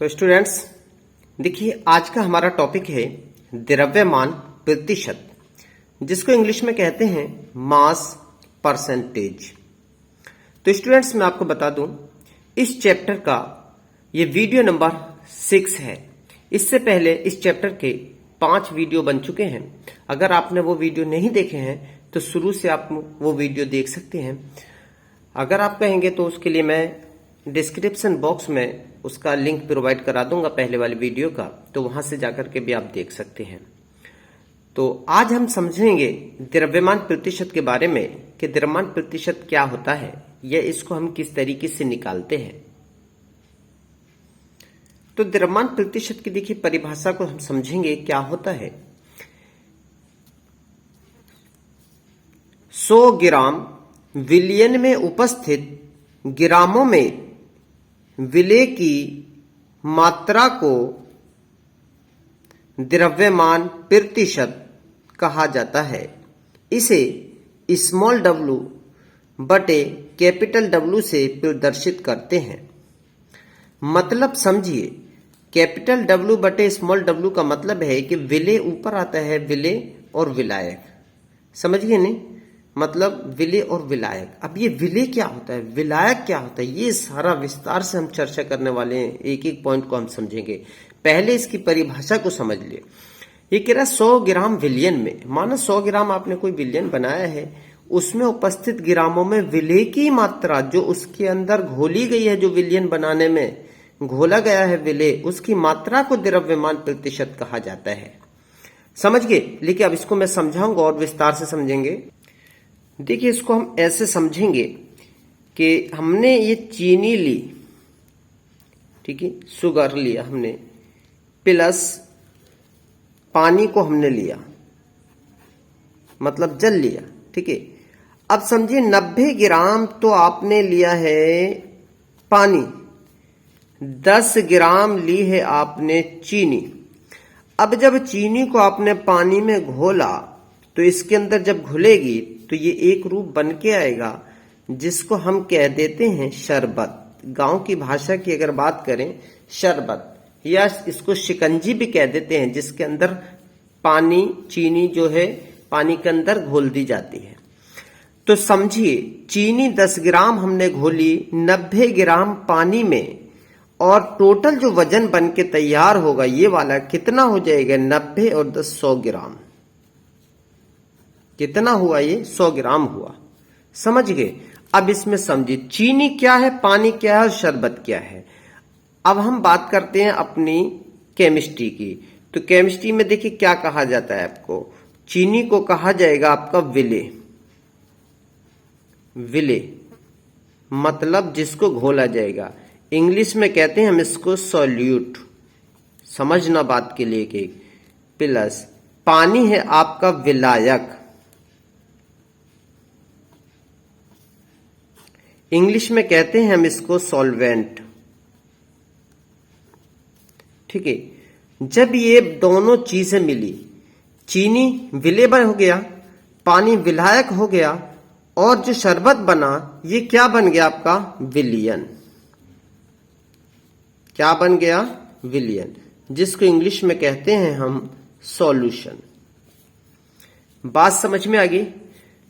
तो स्टूडेंट्स देखिए, आज का हमारा टॉपिक है द्रव्यमान प्रतिशत, जिसको इंग्लिश में कहते हैं मास परसेंटेज। तो स्टूडेंट्स मैं आपको बता दूं, इस चैप्टर का ये वीडियो नंबर 6 है। इससे पहले इस चैप्टर के 5 वीडियो बन चुके हैं। अगर आपने वो वीडियो नहीं देखे हैं तो शुरू से आप वो वीडियो देख सकते हैं। अगर आप कहेंगे तो उसके लिए मैं डिस्क्रिप्शन बॉक्स में उसका लिंक प्रोवाइड करा दूंगा पहले वाले वीडियो का, तो वहां से जाकर के भी आप देख सकते हैं। तो आज हम समझेंगे द्रव्यमान प्रतिशत के बारे में कि द्रव्यमान प्रतिशत क्या होता है या इसको हम किस तरीके से निकालते हैं। तो द्रव्यमान प्रतिशत की देखिए परिभाषा को हम समझेंगे क्या होता है। 100 ग्राम विलयन में उपस्थित ग्रामों में विलेय की मात्रा को द्रव्यमान प्रतिशत कहा जाता है। इसे स्मॉल w बटे कैपिटल W से प्रदर्शित करते हैं। मतलब समझिए, कैपिटल W बटे स्मॉल w का मतलब है कि विलेय ऊपर आता है, विलेय और विलायक। समझिए नहीं, मतलब विलेय और विलायक। अब ये विलेय क्या होता है, विलायक क्या होता है, ये सारा विस्तार से हम चर्चा करने वाले हैं। एक एक पॉइंट को हम समझेंगे। पहले इसकी परिभाषा को समझ लिए। ये कह रहा है 100 ग्राम विलयन में, मानो 100 ग्राम आपने कोई विलयन बनाया है, उसमें उपस्थित ग्रामों में विलेय की मात्रा जो उसके अंदर घोली गई है, जो विलयन बनाने में घोला गया है विलेय, उसकी मात्रा को द्रव्यमान प्रतिशत कहा जाता है। समझ गए। लेकिन अब इसको मैं समझाऊंगा और विस्तार से समझेंगे। देखिए, इसको हम ऐसे समझेंगे कि हमने ये चीनी ली, ठीक है, शुगर लिया हमने, प्लस पानी को हमने लिया, मतलब जल लिया, ठीक है। अब समझिए 90 ग्राम तो आपने लिया है पानी, 10 ग्राम ली है आपने चीनी। अब जब चीनी को आपने पानी में घोला तो इसके अंदर जब घुलेगी तो ये एक रूप बन के आएगा जिसको हम कह देते हैं शरबत। गांव की भाषा की अगर बात करें, शरबत, या इसको शिकंजी भी कह देते हैं, जिसके अंदर पानी, चीनी जो है पानी के अंदर घोल दी जाती है। तो समझिए, चीनी 10 ग्राम हमने घोली 90 ग्राम पानी में, और टोटल जो वजन बन के तैयार होगा ये वाला कितना हो जाएगा, 90 और 10 100 ग्राम। कितना हुआ ये, 100 ग्राम हुआ। समझ गए। अब इसमें समझिए चीनी क्या है, पानी क्या है और शरबत क्या है। अब हम बात करते हैं अपनी केमिस्ट्री की। तो केमिस्ट्री में देखिए क्या कहा जाता है आपको, चीनी को कहा जाएगा आपका विलेय। विलेय मतलब जिसको घोला जाएगा। इंग्लिश में कहते हैं हम इसको सॉल्यूट, समझना बात के लिए कि प्लस पानी है आपका विलायक। इंग्लिश में कहते हैं हम इसको सॉल्वेंट, ठीक है। जब ये दोनों चीजें मिली, चीनी विलेय हो गया, पानी विलायक हो गया, और जो शरबत बना ये क्या बन गया आपका, विलयन। क्या बन गया, विलयन, जिसको इंग्लिश में कहते हैं हम सॉल्यूशन। बात समझ में आ गई।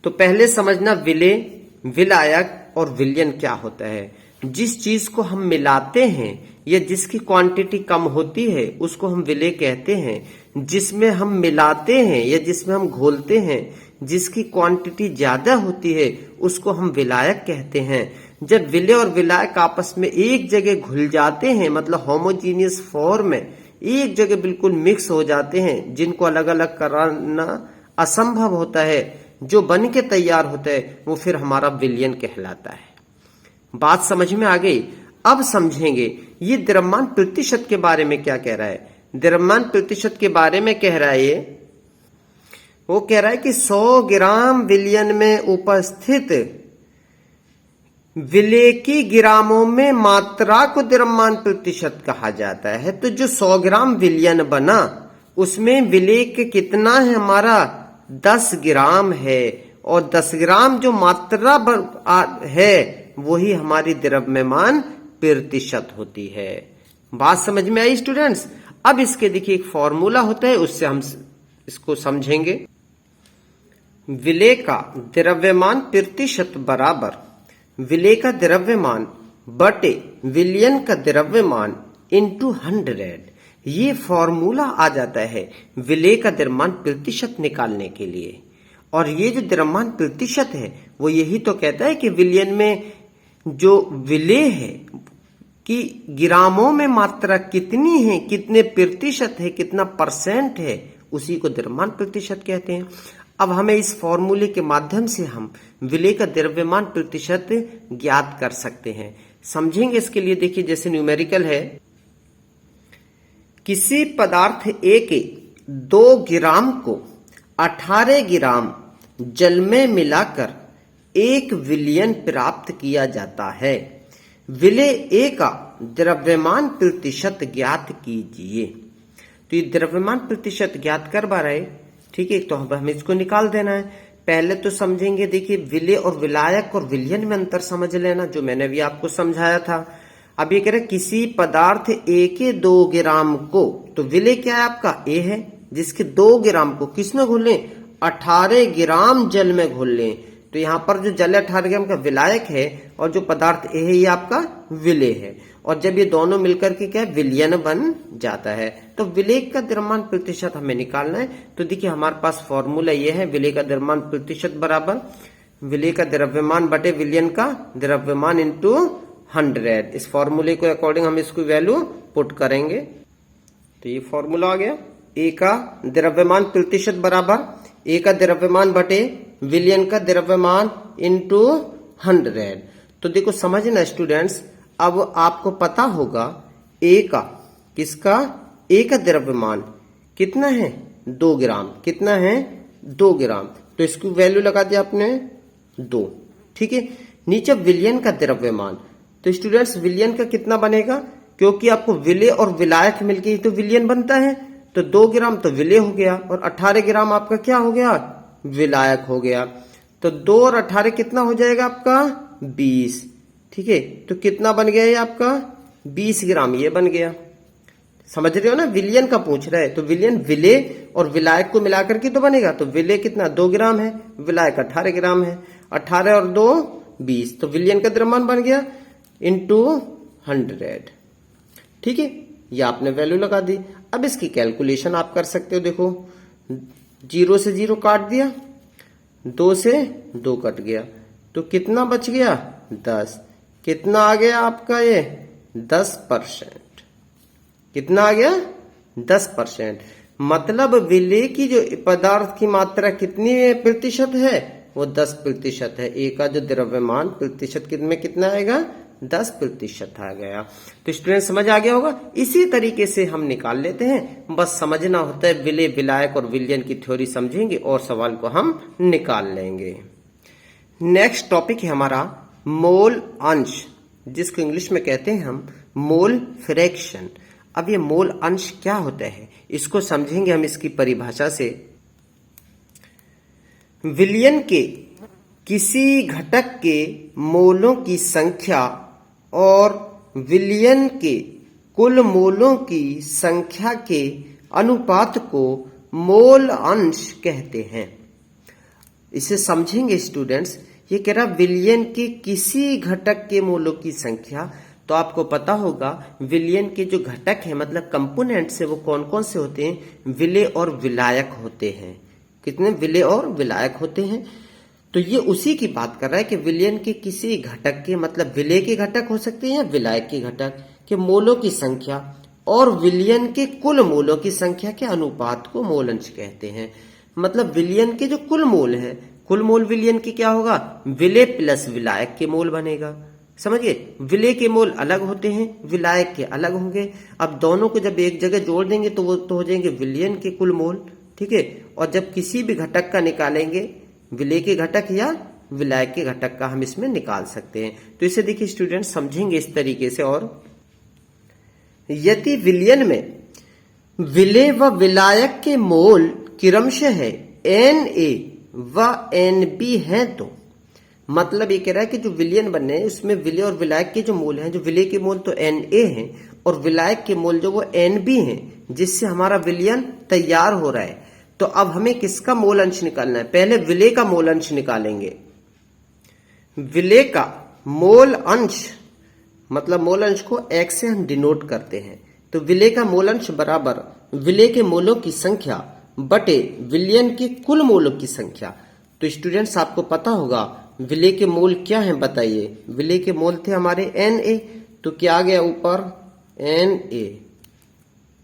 तो पहले समझना विलेय, विलायक और विलयन क्या होता है। जिस चीज को हम मिलाते हैं या जिसकी क्वांटिटी कम होती है उसको हम विलेय कहते हैं। जिसमें हम मिलाते हैं या जिसमें हम घोलते हैं, जिसकी क्वांटिटी ज्यादा होती है उसको हम विलायक कहते हैं। जब विलेय और विलायक आपस में एक जगह घुल जाते हैं, मतलब होमोजीनियस फॉर्म में एक जगह बिल्कुल मिक्स हो जाते हैं, जिनको अलग अलग करना असंभव होता है, जो बन के तैयार होता है वो फिर हमारा विलयन कहलाता है। बात समझ में आ गई। अब समझेंगे ये द्रव्यमान प्रतिशत के बारे में क्या कह रहा है। द्रव्यमान प्रतिशत के बारे में कह रहा है ये, वो कह रहा है कि 100 ग्राम विलयन में उपस्थित विलेय की ग्रामों में मात्रा को द्रव्यमान प्रतिशत कहा जाता है। तो जो 100 ग्राम विलयन बना उसमें विलेय के कितना है, हमारा 10 ग्राम है, और 10 ग्राम जो मात्रा है वही हमारी द्रव्यमान प्रतिशत होती है। बात समझ में आई स्टूडेंट्स? अब इसके देखिए एक फॉर्मूला होता है, उससे हम इसको समझेंगे। विलेय का द्रव्यमान प्रतिशत बराबर विलेय का द्रव्यमान बटे विलयन का द्रव्यमान इंटू 100। ये फॉर्मूला आ जाता है विलेय का द्रव्यमान प्रतिशत निकालने के लिए। और ये जो द्रव्यमान प्रतिशत है वो यही तो कहता है कि विलयन में जो विलेय है कि ग्रामों में मात्रा कितनी है, कितने प्रतिशत है, कितना परसेंट है, उसी को द्रव्यमान प्रतिशत कहते हैं। अब हमें इस फॉर्मूले के माध्यम से हम विलेय का द्रव्यमान प्रतिशत ज्ञात कर सकते हैं। समझेंगे इसके लिए। देखिए जैसे न्यूमेरिकल है, किसी पदार्थ ए के 2 ग्राम को 18 ग्राम जल में मिलाकर 1 विलयन प्राप्त किया जाता है। विलेय ए का द्रव्यमान प्रतिशत ज्ञात कीजिए। तो ये द्रव्यमान प्रतिशत ज्ञात कर पा रहे, ठीक है। तो हमें इसको निकाल देना है। पहले तो समझेंगे, देखिए विलेय और विलायक और विलयन में अंतर समझ लेना, जो मैंने भी आपको समझाया था। अब ये कह रहे किसी पदार्थ ए के 2 ग्राम को, तो विलेय क्या है आपका? ए है, जिसके 2 ग्राम को किसमें घोल लें? 18 ग्राम जल में घोल लें। तो यहाँ पर जो जल 18 ग्राम का विलायक है और जो पदार्थ ए है ये आपका विलेय है। और जब ये दोनों मिलकर के क्या विलयन बन जाता है, तो विलेय का द्रव्यमान प्रतिशत हमें निकालना है। तो देखिए हमारे पास फॉर्मूला ये है, विलेय का द्रव्यमान प्रतिशत बराबर विलेय का द्रव्यमान बटे विलयन का द्रव्यमान इंटू 100। इस फॉर्मूले को अकॉर्डिंग हम इसको वैल्यू पुट करेंगे। तो ये फॉर्मूला आ गया, ए का द्रव्यमान प्रतिशत बराबर ए का द्रव्यमान बटे विलयन का द्रव्यमान इंटू 100। तो देखो समझना स्टूडेंट्स, अब आपको पता होगा ए का, किसका? ए का द्रव्यमान कितना है? 2 ग्राम। कितना है? 2 ग्राम। तो इसकी वैल्यू लगा दिया आपने 2, ठीक है। नीचे विलयन का द्रव्यमान, तो स्टूडेंट्स विलयन का कितना बनेगा? क्योंकि आपको विलेय और विलायक मिलके ही तो विलयन बनता है। तो 2 ग्राम तो विलेय हो गया और 18 ग्राम आपका क्या हो गया? विलायक हो गया। तो 2 और 18 कितना हो जाएगा आपका? 20, ठीक है। तो कितना बन गया ये आपका? 20 ग्राम ये बन गया। समझ रहे हो ना? विलयन का पूछ रहा है, तो विलयन विलेय और विलायक को मिलाकर के तो बनेगा। तो विलेय कितना? 2 ग्राम है, विलायक 18 ग्राम है। 18 और 2 20, तो विलयन का द्रव्यमान बन गया इंटू 100, ठीक है। ये आपने वैल्यू लगा दी। अब इसकी कैलकुलेशन आप कर सकते हो। देखो 0 से 0 काट दिया, 2 से 2 कट गया, तो कितना बच गया? 10। कितना आ गया आपका? ये 10%। कितना आ गया? 10%। मतलब विलेय की जो पदार्थ की मात्रा कितनी प्रतिशत है? वो 10% है। ए का जो द्रव्यमान प्रतिशत में कितना आएगा? 10% आ गया। तो स्टूडेंट समझ आ गया होगा। इसी तरीके से हम निकाल लेते हैं, बस समझना होता है। विलेय, विलायक और विलयन की थ्योरी समझेंगे और सवाल को हम निकाल लेंगे। नेक्स्ट टॉपिक है हमारा मोल अंश, जिसको इंग्लिश में कहते हैं हम मोल फ्रैक्शन। अब ये मोल अंश क्या होता है इसको समझेंगे हम इसकी परिभाषा से। विलयन के किसी घटक के मोलों की संख्या और विलयन के कुल मोलों की संख्या के अनुपात को मोल अंश कहते हैं। इसे समझेंगे स्टूडेंट्स। ये कह रहा विलयन के किसी घटक के मोलों की संख्या, तो आपको पता होगा विलयन के जो घटक है मतलब कंपोनेंट्स है वो कौन कौन से होते हैं? विलेय और विलायक होते हैं। कितने विलेय और विलायक होते हैं? तो ये उसी की बात कर रहा है कि विलयन के किसी घटक के, मतलब विलेय के घटक हो सकते हैं या विलायक के घटक के मोलों की संख्या और विलयन के कुल मोलों की संख्या के अनुपात को मोल अंश कहते हैं। मतलब विलयन के जो कुल मोल है, कुल मोल विलयन की क्या होगा? विलेय प्लस विलायक के मोल बनेगा। समझिए, विलेय के मोल अलग होते हैं, विलायक के अलग होंगे। अब दोनों को जब एक जगह जोड़ देंगे तो वो तो हो जाएंगे विलयन के कुल मोल, ठीक है। और जब किसी भी घटक का निकालेंगे, विलेय के घटक या विलायक के घटक का, हम इसमें निकाल सकते हैं। तो इसे देखिए स्टूडेंट समझेंगे इस तरीके से। और यदि विलयन में विलेय व विलायक के मोल क्रमशः है Na व Nb हैं, तो मतलब ये कह रहा है कि जो विलयन बनने हैं उसमें विलेय और विलायक के जो मोल हैं, जो विलेय के मोल तो Na हैं और विलायक के मोल जो वो Nb हैं, जिससे हमारा विलयन तैयार हो रहा है। तो अब हमें किसका मोल अंश निकालना है? पहले विलेय का मोल अंश निकालेंगे। विलेय का मोल अंश मतलब मोल अंश को x से हम डिनोट करते हैं। तो विलेय का मोल अंश बराबर विलेय के मोलों की संख्या बटे विलयन के कुल मोलों की संख्या। तो स्टूडेंट्स आपको पता होगा विलेय के मोल क्या हैं, बताइए। विलेय के मोल थे हमारे Na, तो क्या आ गया ऊपर Na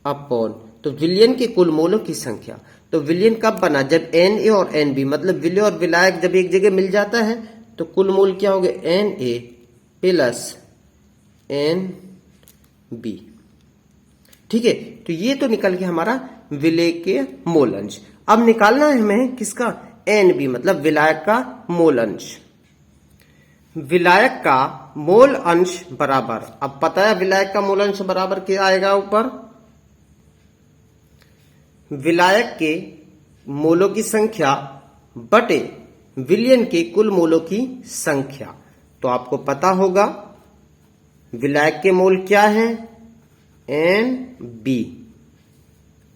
अपॉन, तो विलयन के कुल मोलों की संख्या। तो विलयन कब बना? जब Na और Nb मतलब विलेय और विलायक जब एक जगह मिल जाता है तो कुल मोल क्या हो गए? Na plus Nb। ठीक है, तो ये तो निकल गया हमारा विलेय के मोल अंश। अब निकालना है हमें किसका? Nb मतलब विलायक का मोल अंश। विलायक का मोल अंश बराबर, अब पता है विलायक का मोल अंश बराबर क्या आएगा ऊपर? विलायक के मोलों की संख्या बटे विलयन के कुल मोलों की संख्या। तो आपको पता होगा विलायक के मोल क्या हैं? Nb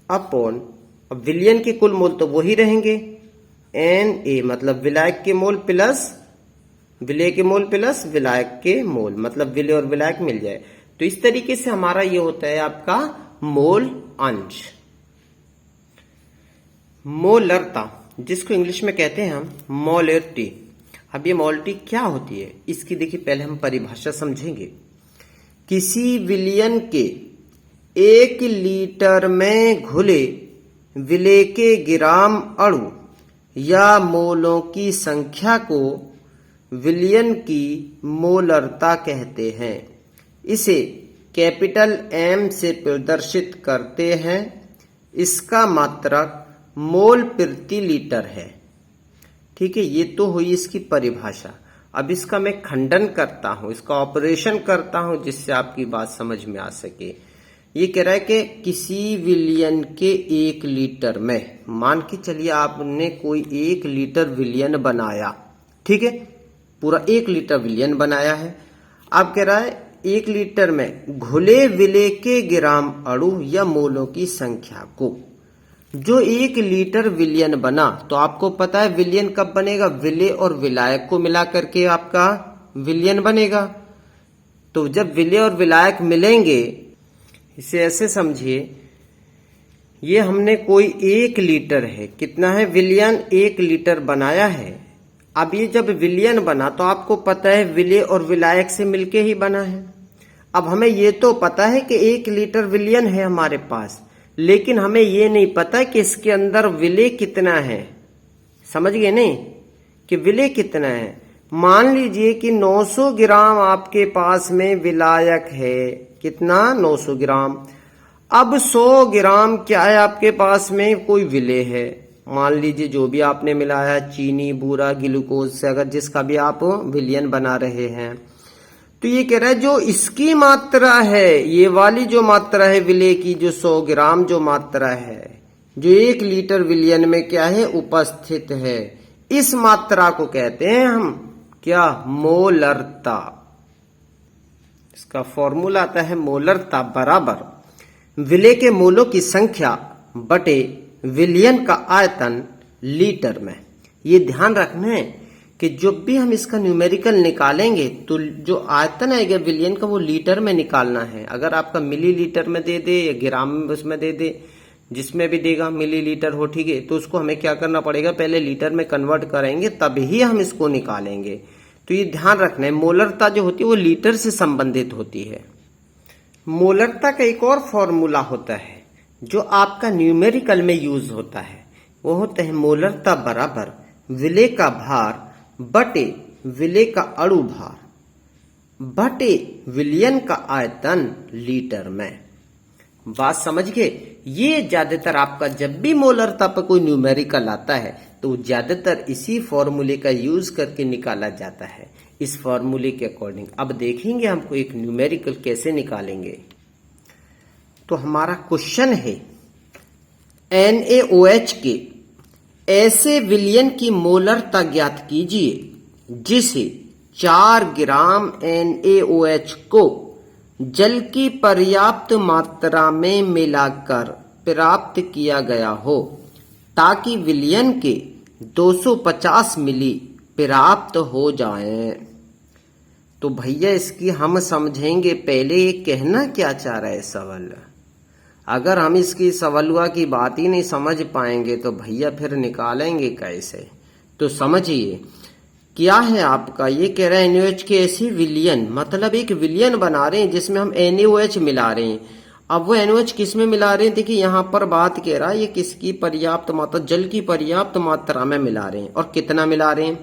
अपॉन, अब विलयन के कुल मोल तो वही रहेंगे Na मतलब विलायक के मोल प्लस विलेय के मोल प्लस विलायक के मोल, मतलब विलेय और विलायक मिल जाए। तो इस तरीके से हमारा ये होता है आपका मोल अंश। मोलरता, जिसको इंग्लिश में कहते हैं हम मोलरिटी। अब ये मोलरिटी क्या होती है, इसकी देखिए पहले हम परिभाषा समझेंगे। किसी विलयन के 1 लीटर में घुले विलेय के ग्राम अणु या मोलों की संख्या को विलयन की मोलरता कहते हैं। इसे कैपिटल M से प्रदर्शित करते हैं। इसका मात्रक मोल प्रति लीटर है। ठीक है, ये तो हुई इसकी परिभाषा। अब इसका मैं खंडन करता हूं, इसका ऑपरेशन करता हूं, जिससे आपकी बात समझ में आ सके। ये कह रहा है कि किसी विलयन के 1 लीटर में, मान के चलिए आपने कोई 1 लीटर विलयन बनाया, ठीक है, पूरा 1 लीटर विलयन बनाया है। अब कह रहा है 1 लीटर में घुले विलेय के ग्राम अणु या मोलों की संख्या को, जो 1 लीटर विलयन बना। तो आपको पता है विलयन कब बनेगा? विलेय और विलायक को मिला करके आपका विलयन बनेगा। तो जब विलेय और विलायक मिलेंगे, इसे ऐसे समझिए, ये हमने कोई 1 लीटर है, कितना है विलयन? 1 लीटर बनाया है। अब ये जब विलयन बना तो आपको पता है विलेय और विलायक से मिलके ही बना है। अब हमें ये तो पता है कि 1 लीटर विलयन है हमारे पास, लेकिन हमें ये नहीं पता कि इसके अंदर विलेय कितना है। समझ गए नहीं कि विलेय कितना है? मान लीजिए कि 900 ग्राम आपके पास में विलायक है। कितना? 900 ग्राम। अब 100 ग्राम क्या है आपके पास में? कोई विलेय है। मान लीजिए जो भी आपने मिलाया, चीनी, बूरा, ग्लूकोज से, अगर जिसका भी आप विलयन बना रहे हैं, तो ये कह रहा है जो इसकी मात्रा है, ये वाली जो मात्रा है विलेय की, जो 100 ग्राम जो मात्रा है, जो 1 लीटर विलयन में क्या है? उपस्थित है, इस मात्रा को कहते हैं हम क्या? मोलरता। इसका फॉर्मूला आता है मोलरता बराबर विलेय के मोलों की संख्या बटे विलयन का आयतन लीटर में। ये ध्यान रखना है कि जब भी हम इसका न्यूमेरिकल निकालेंगे तो जो आयतन आएगा विलयन का वो लीटर में निकालना है। अगर आपका मिलीलीटर में दे दे या ग्राम में उसमें दे दे, जिसमें भी देगा मिलीलीटर हो, ठीक है, तो उसको हमें क्या करना पड़ेगा? पहले लीटर में कन्वर्ट करेंगे तभी हम इसको निकालेंगे। तो ये ध्यान रखना है, मोलरता जो होती है वो लीटर से संबंधित होती है। मोलरता का एक और फॉर्मूला होता है जो आपका न्यूमेरिकल में यूज होता है, वो होता है मोलरता बराबर विलेय का भार बटे विलेय का अणु भार बटे विलयन का आयतन लीटर में। बात समझ गए? ये ज्यादातर आपका जब भी मोलरता पर कोई न्यूमेरिकल आता है तो ज्यादातर इसी फॉर्मूले का यूज करके निकाला जाता है, इस फॉर्मूले के अकॉर्डिंग। अब देखेंगे हमको एक न्यूमेरिकल कैसे निकालेंगे। तो हमारा क्वेश्चन है NaOH के ऐसे विलयन की मोलरता ज्ञात कीजिए जिसे 4 ग्राम NaOH को जल की पर्याप्त मात्रा में मिलाकर प्राप्त किया गया हो ताकि विलयन के 250 मिली प्राप्त हो जाए। तो भैया इसकी हम समझेंगे पहले ये कहना क्या चाह रहा है सवाल। अगर हम इसकी सवालुआ की बात ही नहीं समझ पाएंगे तो भैया फिर निकालेंगे कैसे। तो समझिए क्या है आपका, ये कह रहा है NaOH के ऐसी विलयन, मतलब एक विलयन बना रहे हैं जिसमें हम NaOH मिला रहे हैं। अब वो NaOH किस में मिला रहे हैं, देखिए यहाँ पर बात कह रहा है ये किसकी पर्याप्त मात्रा, जल की पर्याप्त मात्रा में मिला रहे हैं। और कितना मिला रहे हैं,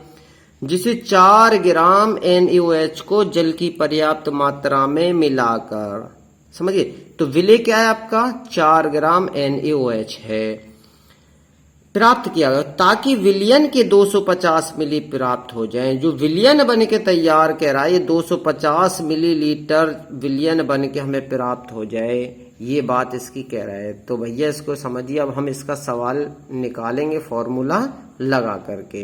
जिसे 4 ग्राम NaOH को जल की पर्याप्त मात्रा में मिलाकर, समझिए। तो विलय क्या है आपका, 4 ग्राम NaOH है, प्राप्त किया गया ताकि विलयन के 250 मिली प्राप्त हो जाए। जो विलयन बन के तैयार कह रहा है ये 250 मिलीलीटर विलयन बन के हमें प्राप्त हो जाए, ये बात इसकी कह रहा है। तो भैया इसको समझिए, अब हम इसका सवाल निकालेंगे फॉर्मूला लगा करके।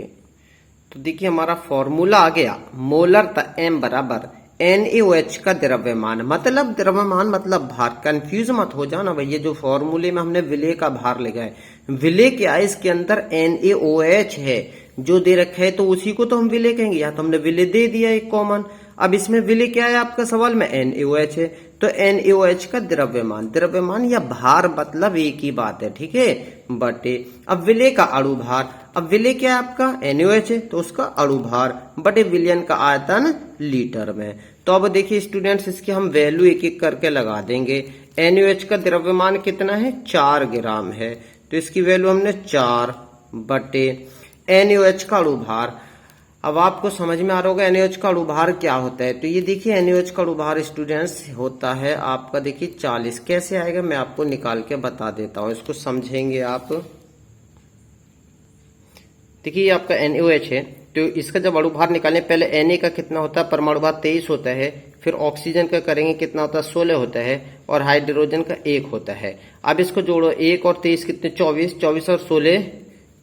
तो देखिए हमारा फॉर्मूला आ गया, मोलर M बराबर NaOH का द्रव्यमान, मतलब द्रव्यमान मतलब भार। कंफ्यूज मत हो जाना भैया, जो फॉर्मूले में हमने विलय का भार लिखा है, विलय क्या है, इसके अंदर NaOH है जो दे रखा है, तो उसी को तो हम विलय कहेंगे। यहाँ तो हमने विलय दे दिया एक कॉमन। अब इसमें विलय क्या है आपका सवाल में, NaOH है, तो NaOH का द्रव्यमान, द्रव्यमान या भार मतलब एक ही बात है, ठीक है, बटे अब विलय का अणु भार। अब विलय क्या है आपका, NaOH है, तो उसका अणु भार बटे विलयन का आयतन लीटर में। तो अब देखिए स्टूडेंट्स इसकी हम वैल्यू एक एक करके लगा देंगे। NaOH का द्रव्यमान कितना है, 4 ग्राम है, तो इसकी वैल्यू हमने 4 बटे NaOH का अणु भार। अब आपको समझ में आ रहा होगा NaOH का अणु भार क्या होता है। तो ये देखिए NaOH का अणु भार स्टूडेंट्स होता है आपका, देखिए 40। कैसे आएगा मैं आपको निकाल के बता देता हूं, इसको समझेंगे आप। देखिए ये आपका NaOH है, तो इसका जब अणु भार निकालें, पहले Na का कितना होता है, परमाणु भार 23 होता है, फिर ऑक्सीजन का करेंगे कितना होता है, 16 होता है, और हाइड्रोजन का 1 होता है। अब इसको जोड़ो, 1 और 23 कितने, 24, 24 और 16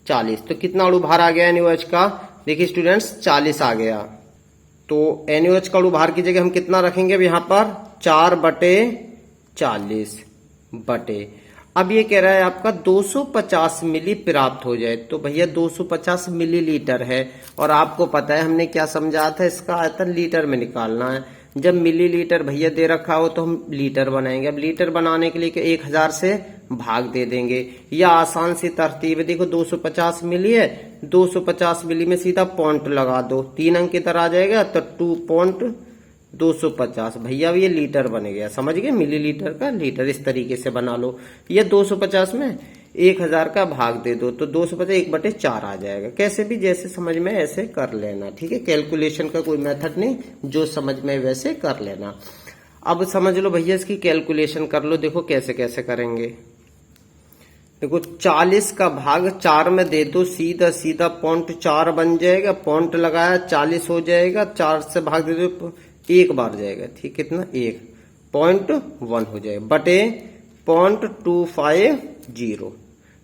40। तो कितना अणु भार आ गया NaOH का, देखिए स्टूडेंट्स 40 आ गया। तो NaOH का अणु भार की जगह हम कितना रखेंगे, अब यहाँ पर 4 बटे 40 बटे, अब ये कह रहा है आपका 250 मिली प्राप्त हो जाए। तो भैया 250 मिलीलीटर है, और आपको पता है हमने क्या समझा था, इसका आयतन लीटर में निकालना है। जब मिलीलीटर भैया दे रखा हो तो हम लीटर बनाएंगे। अब लीटर बनाने के लिए 1000 से भाग दे देंगे, या आसान सी तरतीब है, देखो 250 मिली है, 250 मिली में सीधा पॉइंट लगा दो, 3 अंक की तरह आ जाएगा, तो 2.250 भैया ये लीटर बन गया, समझ गए, मिलीलीटर का लीटर। इस तरीके से बना लो, ये 250 में 1000 का भाग दे दो, तो 250 1/4 आ जाएगा। कैसे भी जैसे समझ में ऐसे कर लेना, ठीक है, कैलकुलेशन का कोई मेथड नहीं, जो समझ में वैसे कर लेना। अब समझ लो भैया इसकी कैलकुलेशन कर लो, देखो कैसे कैसे करेंगे। देखो 40 का भाग 4 में दे दो, सीधा सीधा 0.4 बन जाएगा, पॉइंट लगाया 40 हो जाएगा, 4 से भाग दे दो, एक बार जाएगा, ठीक, कितना, 1.1 हो जाएगा, बटे 0.250,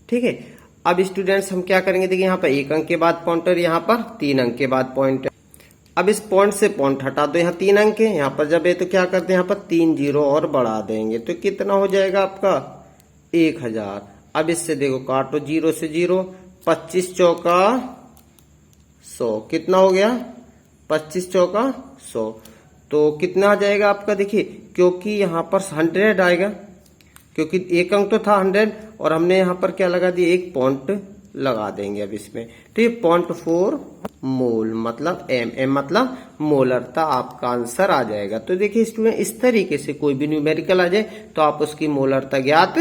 ठीक है। अब स्टूडेंट्स हम क्या करेंगे, देखिए यहाँ पर 1 अंक के बाद पॉइंट और यहाँ पर 3 अंक के बाद पॉइंट। अब इस पॉइंट से पॉइंट हटा दो, यहाँ 3 अंक है, यहाँ पर जब है तो क्या करते हैं, यहाँ पर 3 जीरो और बढ़ा देंगे, तो कितना हो जाएगा आपका 1000। अब इससे देखो काटो, 0 से 0, 25 चौका 100, कितना हो गया, 25 चौका 100, तो कितना आ जाएगा आपका, देखिए क्योंकि यहाँ पर 100 आएगा, क्योंकि 1 अंक तो था 100, और हमने यहाँ पर क्या लगा दिया, 1 पॉइंट लगा देंगे अब इसमें, तो ये 0.4 मोल मतलब एम मतलब मोलरता आपका आंसर आ जाएगा। तो देखिए स्टूडेंट इस तरीके से कोई भी न्यूमेरिकल आ जाए तो आप उसकी मोलरता ज्ञात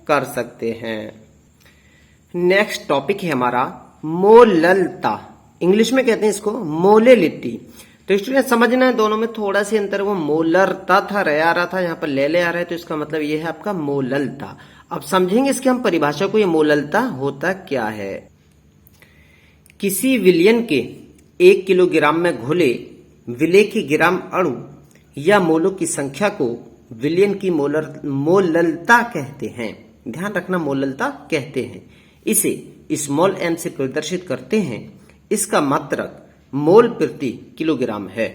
कर सकते हैं। नेक्स्ट टॉपिक है हमारा मोललता, इंग्लिश में कहते हैं इसको मोलेलिटी। तो स्टूडेंट समझना है दोनों में थोड़ा सी अंतर, वो मोलरता था, रे आ रहा था, यहाँ पर ले आ रहा है, तो इसका मतलब ये है आपका मोललता। अब समझेंगे इसकी हम परिभाषा को, ये मोललता होता क्या है। किसी विलयन के 1 किलोग्राम में घुले विलय के ग्राम अणु या मोलों की संख्या को विलयन की मोललता कहते हैं। ध्यान रखना, मोललता कहते हैं। इसे स्मॉल m से प्रदर्शित करते हैं। इसका मात्रक मोल प्रति किलोग्राम है।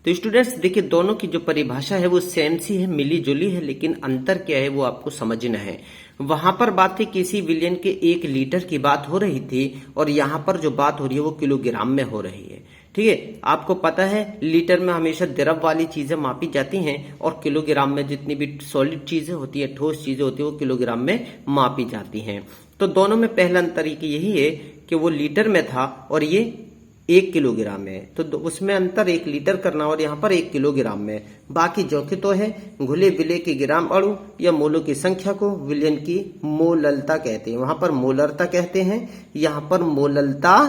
तो स्टूडेंट्स देखिए, दोनों की जो परिभाषा है वो सेम सी है, मिली जुली है, लेकिन अंतर क्या है वो आपको समझना है। वहां पर बात थी किसी विलयन के 1 लीटर की बात हो रही थी, और यहां पर जो बात हो रही है वो किलोग्राम में हो रही है। ठीक है, आपको पता है लीटर में हमेशा द्रव वाली चीजें मापी जाती हैं, और किलोग्राम में जितनी भी सॉलिड चीजें होती है, ठोस चीजें होती है, वो किलोग्राम में मापी जाती हैं। तो दोनों में पहला अंतर यही है कि वो लीटर में था और ये 1 किलोग्राम में, तो उसमें अंतर 1 लीटर करना, और यहाँ पर 1 किलोग्राम में। बाकी जो कि तो है घुले विलय के ग्राम अणु या मोलों की संख्या को विलयन की मोललता कहते हैं। वहां पर मोलरता कहते हैं, यहाँ पर मोललता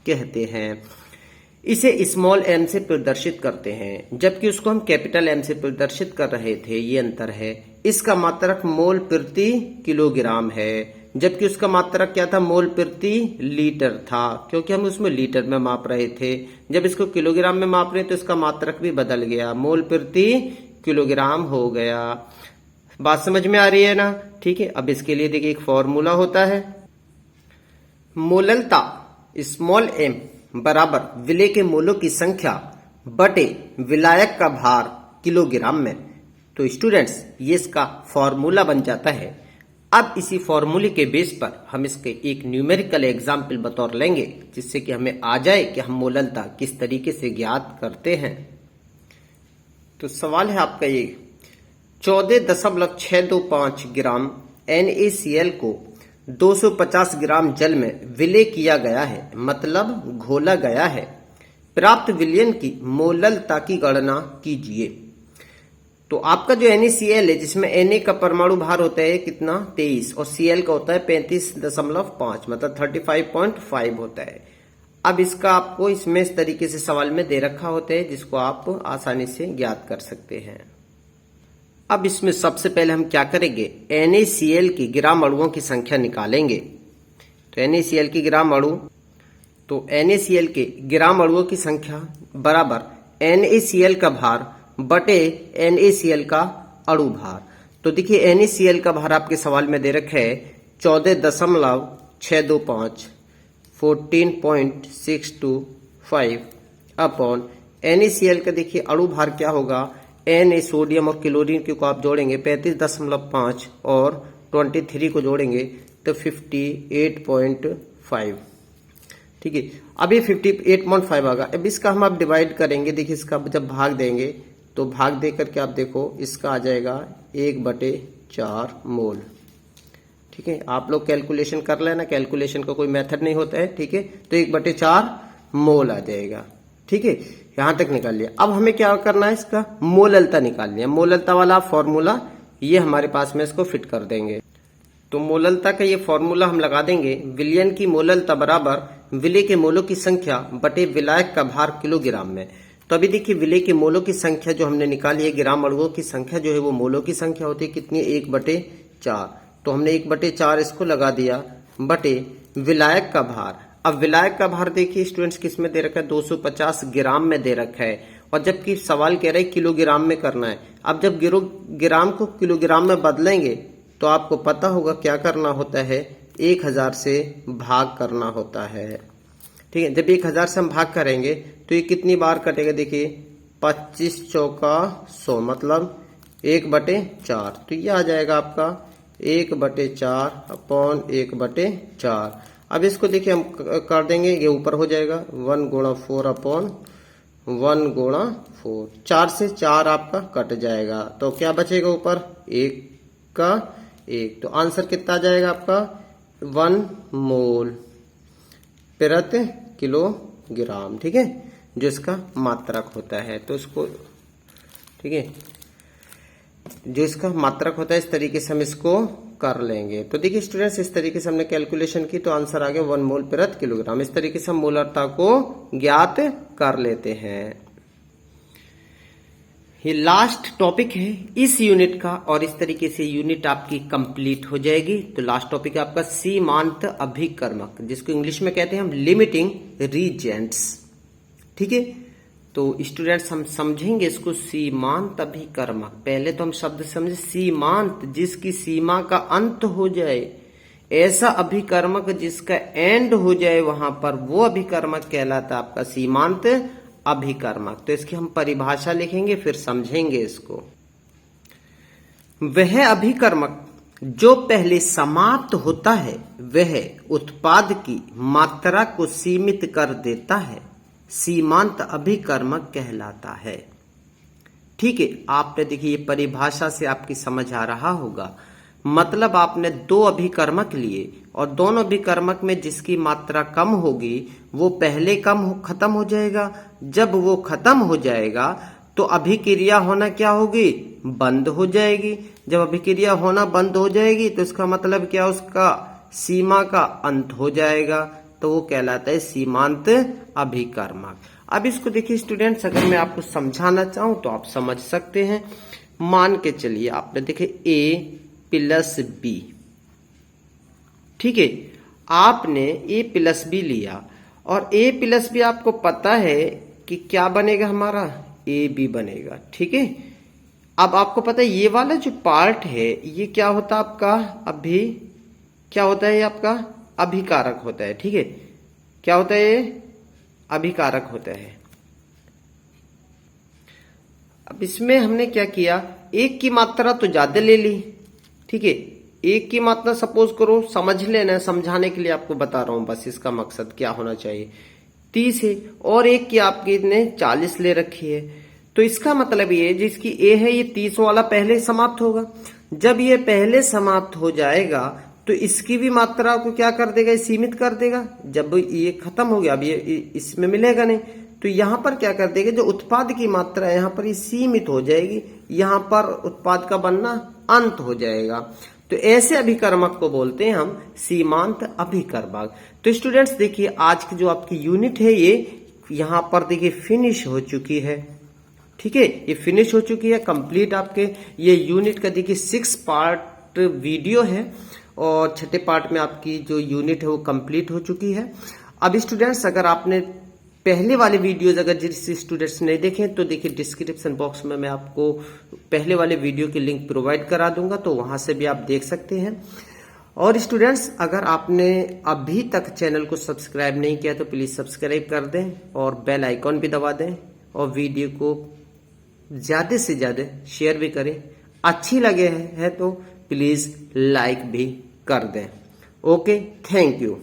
कहते हैं। इसे स्मॉल एम से प्रदर्शित करते हैं, जबकि उसको हम कैपिटल एम से प्रदर्शित कर रहे थे, ये अंतर है। इसका मात्रक मोल प्रति किलोग्राम है, जबकि उसका मात्रक क्या था, मोल प्रति लीटर था, क्योंकि हम उसमें लीटर में माप रहे थे। जब इसको किलोग्राम में माप रहे तो इसका मात्रक भी बदल गया, मोल प्रति किलोग्राम हो गया। बात समझ में आ रही है ना? ठीक है, अब इसके लिए देखिए एक फॉर्मूला होता है, मोललता स्मॉल एम बराबर विलय के मोलों की संख्या बटे विलायक का भार किलोग्राम में। तो स्टूडेंट्स ये इसका फॉर्मूला बन जाता है। अब इसी फॉर्मूले के बेस पर हम इसके एक न्यूमेरिकल एग्जाम्पल बतौर लेंगे, जिससे कि हमें आ जाए कि हम मोललता किस तरीके से ज्ञात करते हैं। तो सवाल है आपका ये, 14.625 ग्राम NaCl को 250 ग्राम जल में विलय किया गया है, मतलब घोला गया है। प्राप्त विलयन की मोललता की गणना कीजिए। तो आपका जो NaCl है, जिसमें Na का परमाणु भार होता है कितना, 23, और Cl का होता है 35.5, मतलब 35.5 होता है। अब इसका आपको इसमें इस तरीके से सवाल में दे रखा होता है, जिसको आप आसानी से ज्ञात कर सकते हैं। अब इसमें सबसे पहले हम क्या करेंगे, NaCl की ग्राम अणुओं की संख्या निकालेंगे। तो NaCl की ग्राम अणु, तो NaCl के ग्राम अणुओं की संख्या बराबर NaCl का भार बटे NaCl का अणु भार। तो देखिए NaCl का भार आपके सवाल में दे रखा है 14.625 14.625 अपॉन NaCl का देखिए अणु भार क्या होगा, Na सोडियम और क्लोरीन को आप जोड़ेंगे 35.5 और 23 को जोड़ेंगे तो 58.5। ठीक है, अब ये 58.5 आएगा। अब इसका हम आप डिवाइड करेंगे, देखिए इसका जब भाग देंगे तो भाग दे करके आप देखो इसका आ जाएगा 1/4 मोल। ठीक है, आप लोग कैलकुलेशन कर लेना, कैलकुलेशन का कोई मेथड नहीं होता है। ठीक है, तो 1/4 मोल आ जाएगा। ठीक है, यहां तक निकाल लिया। अब हमें क्या करना है, इसका मोललता निकालनी है। मोललता वाला फॉर्मूला ये हमारे पास में इसको फिट कर देंगे। तो मोललता का ये फॉर्मूला हम लगा देंगे, विलयन की मोललता बराबर विलय के मोलों की संख्या बटे विलायक का भार किलोग्राम में। तो अभी देखिए विलय के मोलों की संख्या जो हमने निकाली है, ग्राम अणुओं की संख्या जो है वो मोलों की संख्या होती है कितनी, 1/4। तो हमने 1/4 इसको लगा दिया बटे विलायक का भार। अब विलायक का भार देखिए स्टूडेंट्स किस में दे रखा है, 250 ग्राम में दे रखा है, और जबकि सवाल कह रहा है किलोग्राम में करना है। अब जब ग्राम को किलोग्राम में बदलेंगे तो आपको पता होगा क्या करना होता है, 1000 से भाग करना होता है। ठीक है, जब 1000 से हम भाग करेंगे तो ये कितनी बार कटेगा, देखिए 25 चौका 100, मतलब 1/4। तो ये आ जाएगा आपका 1/4 अपॉन 1/4। अब इसको देखिए हम कर देंगे, ये ऊपर हो जाएगा 1 गुणा 4 अपॉन 1 गुणा 4। 4 से 4 आपका कट जाएगा, तो क्या बचेगा ऊपर, 1 का 1। तो आंसर कितना आ जाएगा आपका, 1 मोल प्रति किलोग्राम। ठीक है, जो इसका मात्रक होता है। तो इसको ठीक है, जो इसका मात्रक होता है इस तरीके से हम इसको कर लेंगे। तो देखिए स्टूडेंट्स इस तरीके से हमने कैलकुलेशन की तो आंसर आ गया 1 मोल प्रति किलोग्राम। इस तरीके से हम मोलरता को ज्ञात कर लेते हैं। ये लास्ट टॉपिक है इस यूनिट का, और इस तरीके से यूनिट आपकी कंप्लीट हो जाएगी। तो लास्ट टॉपिक है आपका सीमांत अभिकर्मक, जिसको इंग्लिश में कहते हैं हम लिमिटिंग रीजेंट्स। ठीक है, तो स्टूडेंट्स हम समझेंगे इसको सीमांत अभिकर्मक। पहले तो हम शब्द समझे सीमांत, जिसकी सीमा का अंत हो जाए, ऐसा अभिकर्मक जिसका एंड हो जाए वहां पर, वो अभिकर्मक कहलाता है आपका सीमांत अभिकर्मक। तो इसकी हम परिभाषा लिखेंगे फिर समझेंगे इसको। वह अभिकर्मक जो पहले समाप्त होता है वह उत्पाद की मात्रा को सीमित कर देता है, सीमांत अभिकर्मक कहलाता है। ठीक है, आपने देखिए ये परिभाषा से आपकी समझ आ रहा होगा। मतलब आपने दो अभिकर्मक लिए और दोनों अभिकर्मक में जिसकी मात्रा कम होगी वो पहले खत्म हो जाएगा। जब वो खत्म हो जाएगा तो अभिक्रिया होना क्या होगी, बंद हो जाएगी। जब अभिक्रिया होना बंद हो जाएगी तो इसका मतलब क्या, उसका सीमा का अंत हो जाएगा, तो वो कहलाता है सीमांत अभिकर्मक। अब इसको देखिए स्टूडेंट्स, अगर मैं आपको समझाना चाहूं तो आप समझ सकते हैं। मान के चलिए आपने देखे A प्लस B, ठीक है, आपने A प्लस B लिया और A प्लस B आपको पता है कि क्या बनेगा, हमारा AB बनेगा। ठीक है, अब आपको पता है ये वाला जो पार्ट है ये क्या होता है आपका, क्या होता है, ये आपका अभिकारक होता है। ठीक है, क्या होता है, ये अभिकारक होता है। अब इसमें हमने क्या किया, एक की मात्रा तो ज्यादा ले ली। ठीक है, एक की मात्रा सपोज करो, समझ लेना, समझाने के लिए आपको बता रहा हूं, बस इसका मकसद क्या होना चाहिए, 30 है और एक की आपकी इतने 40 ले रखी है। तो इसका मतलब ये जिसकी A है ये 30 वाला पहले समाप्त होगा। जब ये पहले समाप्त हो जाएगा तो इसकी भी मात्रा को क्या कर देगा, सीमित कर देगा। जब ये खत्म हो गया, अब ये इसमें मिलेगा नहीं, तो यहां पर क्या कर देगा, जो उत्पाद की मात्रा है यहाँ पर ये सीमित हो जाएगी, यहाँ पर उत्पाद का बनना अंत हो जाएगा। तो ऐसे अभिकर्मक को बोलते हैं हम सीमांत अभिकर्मक। तो स्टूडेंट्स देखिए आज की जो आपकी यूनिट है ये यहाँ पर देखिए फिनिश हो चुकी है। ठीक है, ये फिनिश हो चुकी है, कंप्लीट आपके ये यूनिट का देखिए 6 पार्ट वीडियो है और छठे पार्ट में आपकी जो यूनिट है वो कंप्लीट हो चुकी है। अब स्टूडेंट्स अगर आपने पहले वाले वीडियोज अगर जिस स्टूडेंट्स नहीं देखे तो देखिए डिस्क्रिप्शन बॉक्स में मैं आपको पहले वाले वीडियो की लिंक प्रोवाइड करा दूंगा, तो वहां से भी आप देख सकते हैं। और स्टूडेंट्स अगर आपने अभी तक चैनल को सब्सक्राइब नहीं किया तो प्लीज सब्सक्राइब कर दें और बेल आइकॉन भी दबा दें और वीडियो को ज्यादा से ज्यादा शेयर भी करें। अच्छी लगे है तो प्लीज लाइक भी कर दें। Okay, thank you.